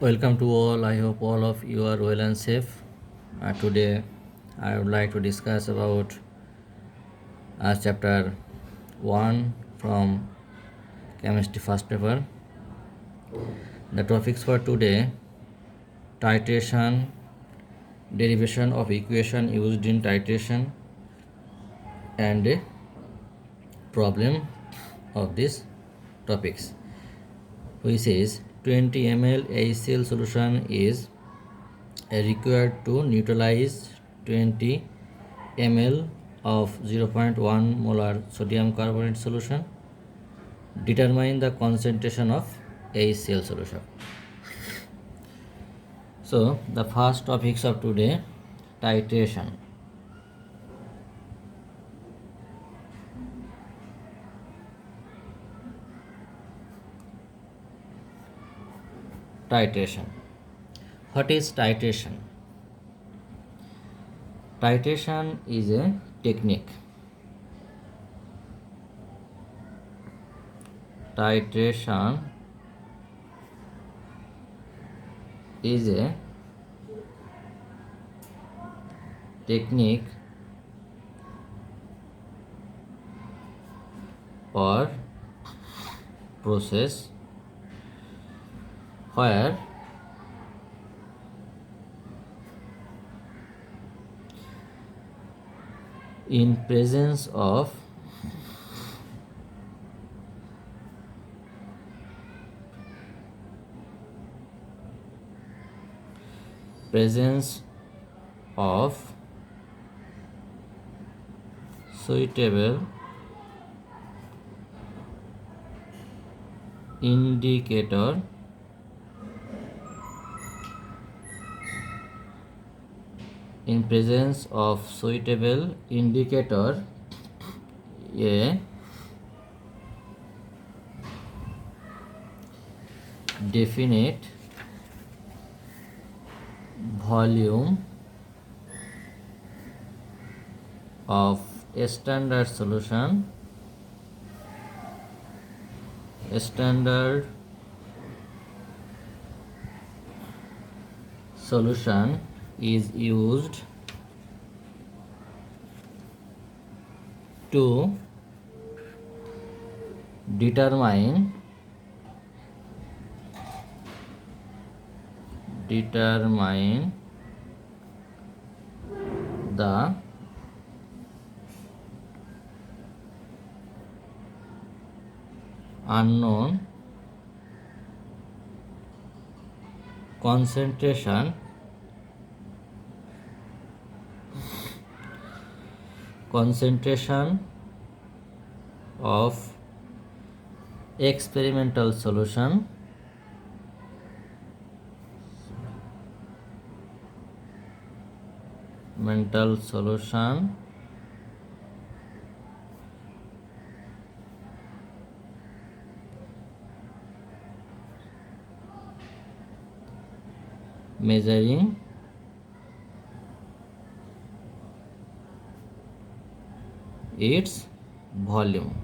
Welcome to all. I hope all of you are well and safe. Today, I would like to discuss about chapter 1 from chemistry first paper. The topics for today: titration, derivation of equation used in titration, and a problem of these topics, which is 20 ml HCl solution is required to neutralize 20 ml of 0.1 molar sodium carbonate solution. Determine the concentration of HCl solution. So the first topics of today: titration. Titration. What is titration? Titration is a technique. Titration is a technique or process where in presence of suitable indicator in presence of suitable indicator, a definite volume of a standard solution is used to determine the unknown concentration of experimental solution measuring its volume.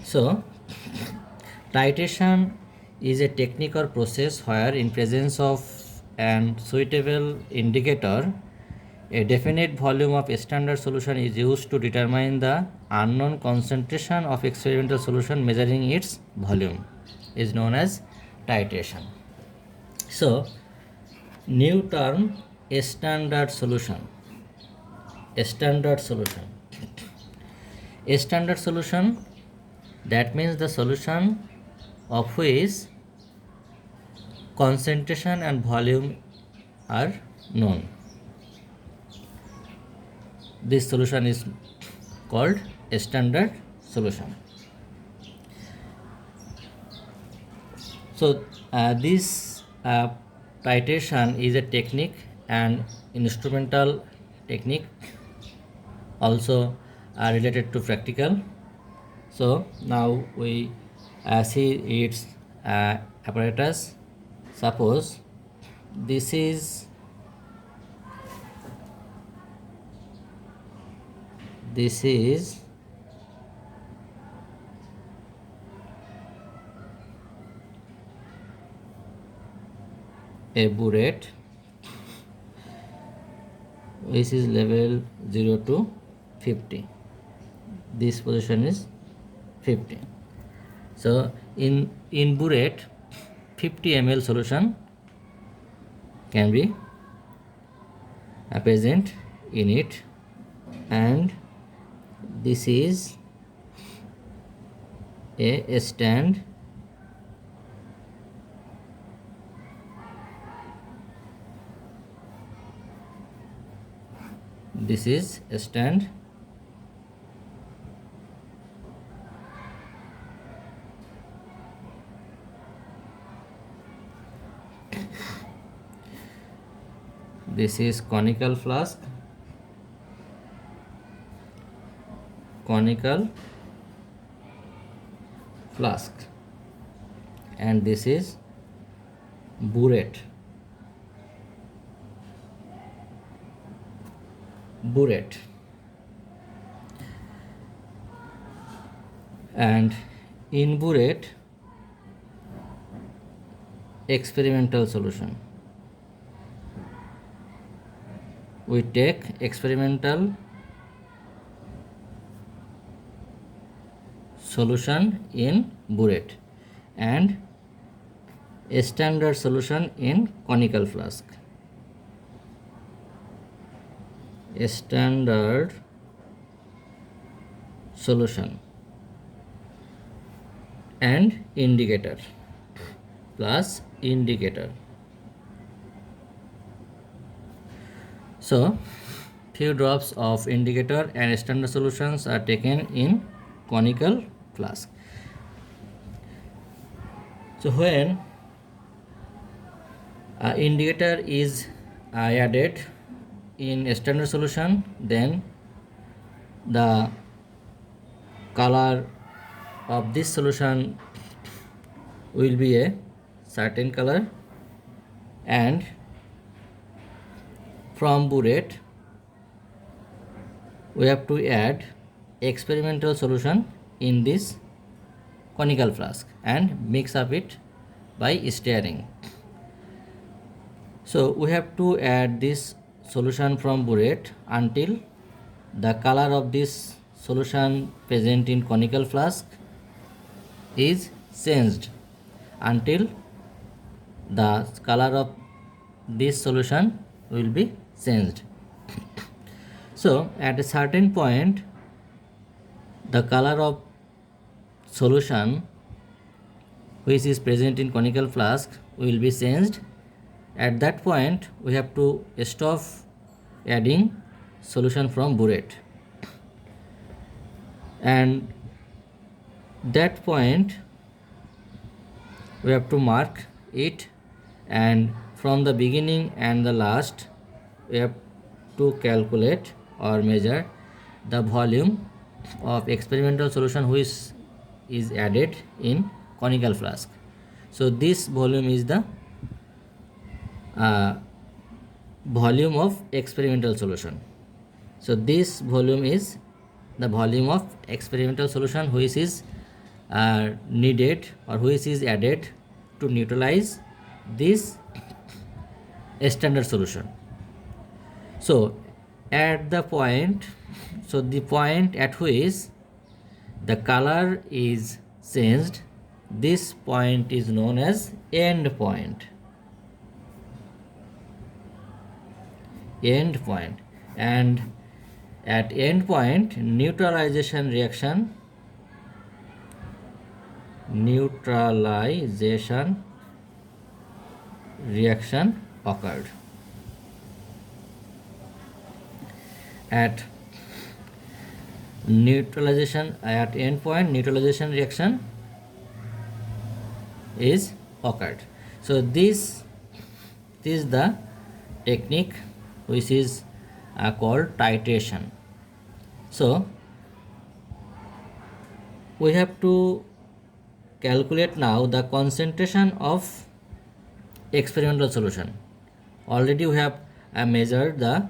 So, titration is a technique or process where, in presence of an suitable indicator, a definite volume of a standard solution is used to determine the unknown concentration of experimental solution measuring its volume is known as titration. So, new term, a standard solution. A standard solution. A standard solution, that means the solution of which concentration and volume are known. This solution is called a standard solution. So this titration is a technique and instrumental technique, also related to practical. So now we see its apparatus. Suppose this is a burette which is level 0 to 50. This position is 50. So in burette 50 ml solution can be present in it, and this is a stand this is a stand this is conical flask, and this is burette. And in burette experimental solution, we take experimental solution in burette and a standard solution in conical flask. A standard solution and indicator plus indicator. So few drops of indicator and standard solutions are taken in conical flask. So when indicator is added in a standard solution, then the color of this solution will be a certain color, and from burette we have to add experimental solution in this conical flask and mix up it by stirring. So we have to add this solution from burette until the color of this solution present in conical flask is changed, until the color of this solution will be changed. So at a certain point the color of solution which is present in conical flask will be changed. At that point we have to stop adding solution from burette, and that point we have to mark it, and from the beginning and the last we have to calculate or measure the volume of experimental solution which is added in conical flask. So this volume is the volume of experimental solution. So this volume is the volume of experimental solution which is needed or which is added to neutralize this standard solution. So at the point, so the point at which the color is changed, this point is known as end point. And at end point neutralization reaction occurred. At end point neutralization reaction is occurred. So this is the technique which is called titration. So we have to calculate now the concentration of experimental solution. Already we have measured the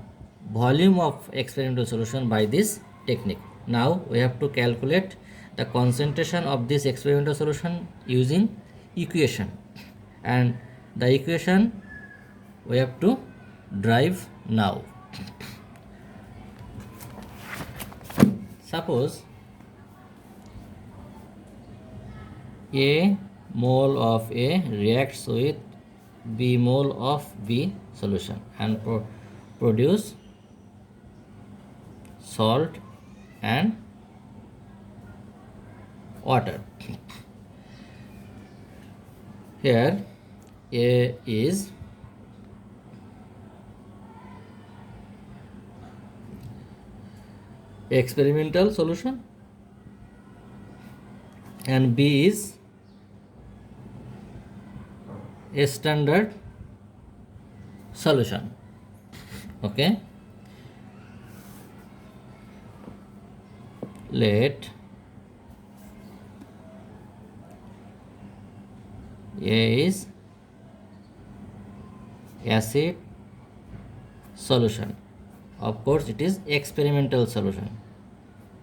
volume of experimental solution by this technique. Now we have to calculate the concentration of this experimental solution using equation, and the equation we have to drive now. Suppose A mole of A reacts with B mole of B solution and produce salt and water. Here A is experimental solution and B is a standard solution. Okay, let A is acid solution. Of course, it is experimental solution.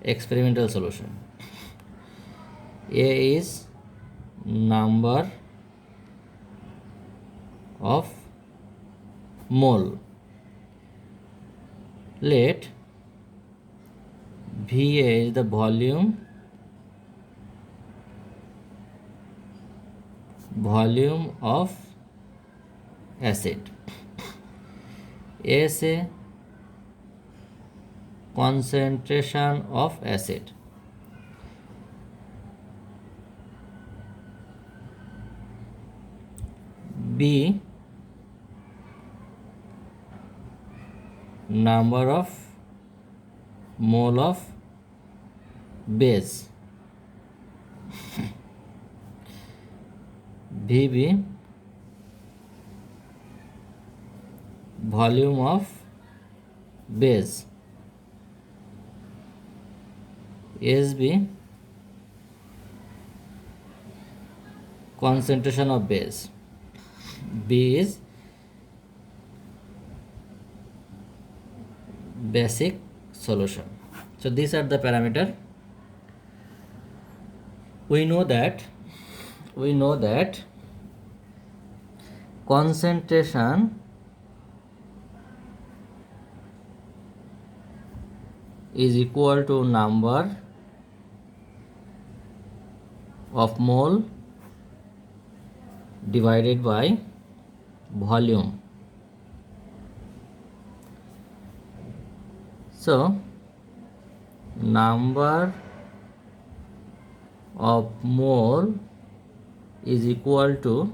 Experimental solution. A is number of mole. Let VA is the volume of acid. S a concentration of acid. B number of mole of base. VB volume of base. SB concentration of base. B is basic solution. So these are the parameter. We know that concentration is equal to number of mole divided by volume. So number of mole is equal to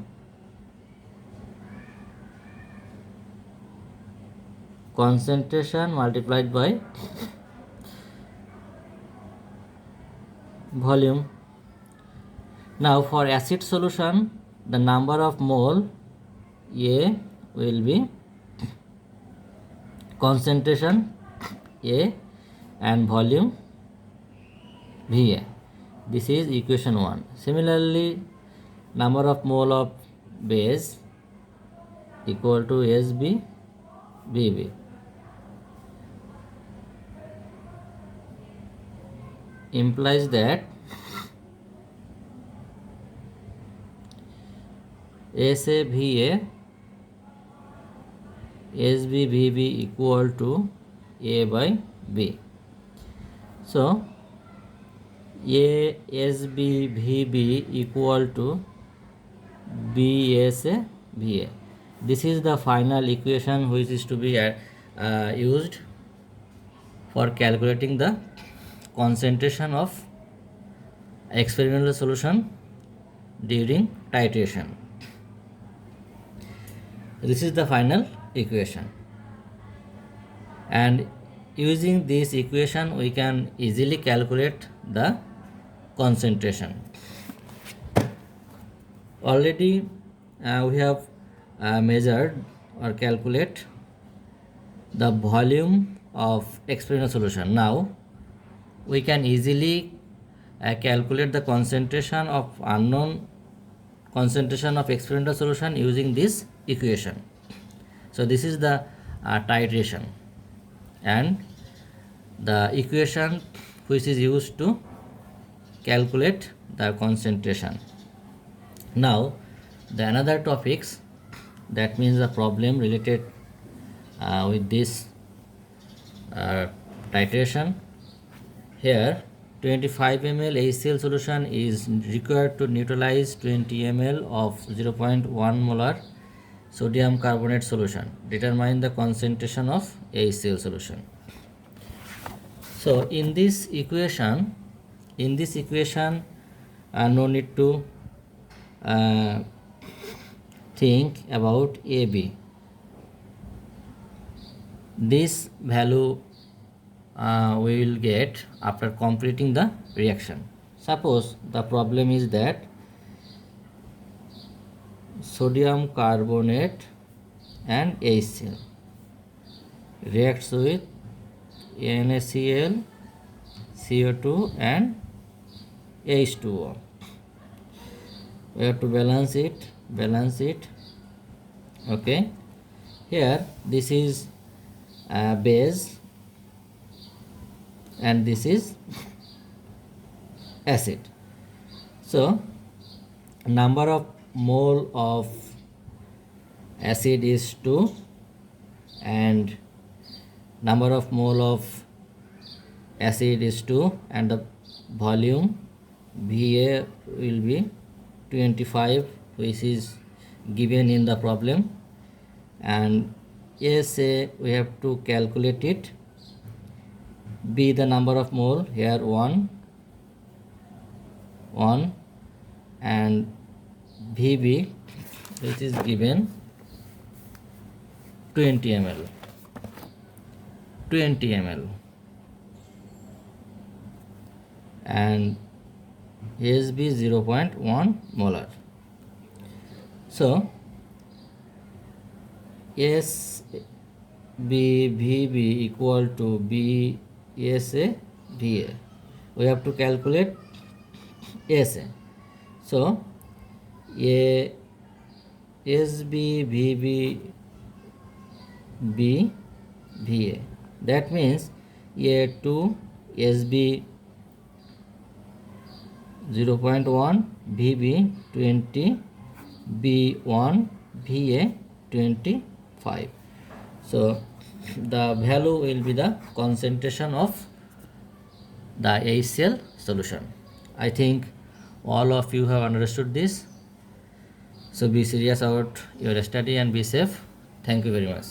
concentration multiplied by volume. Now for acid solution, the number of mole A will be concentration A and volume VA. This is equation 1. Similarly, number of mole of base equal to SB BB. Implies that SA VA SB VB equal to A by B. So A SB VB equal to B SA VA. This is the final equation which is to be used for calculating the concentration of experimental solution during titration. This is the final equation, and using this equation we can easily calculate the concentration. Already we have measured or calculate the volume of experimental solution. Now we can easily calculate the concentration of unknown concentration of experimental solution using this equation. So this is the titration and the equation which is used to calculate the concentration. Now the another topics, that means the problem related with this titration. Here 25 ml HCl solution is required to neutralize 20 ml of 0.1 molar sodium carbonate solution. Determine the concentration of HCl solution. So in this equation, no need to think about AB. This value we will get after completing the reaction. Suppose the problem is that sodium carbonate and HCl reacts with NaCl, CO2 and H2O. We have to balance it. Okay, here this is base and this is acid. So number of mole of acid is 2 and number of mole of acid is 2 and the volume Va will be 25, which is given in the problem, and SA we have to calculate it. B the number of mole, here 1 and VB which is given 20 ml and SB 0.1 molar. So SBVB equal to BSA VA. We have to calculate SA. So SBVB VA. That means A2 SB 0.1 VB 20 B1 VA 25. So the value will be the concentration of the HCl solution. I think all of you have understood this. So be serious about your study and be safe. Thank you very much.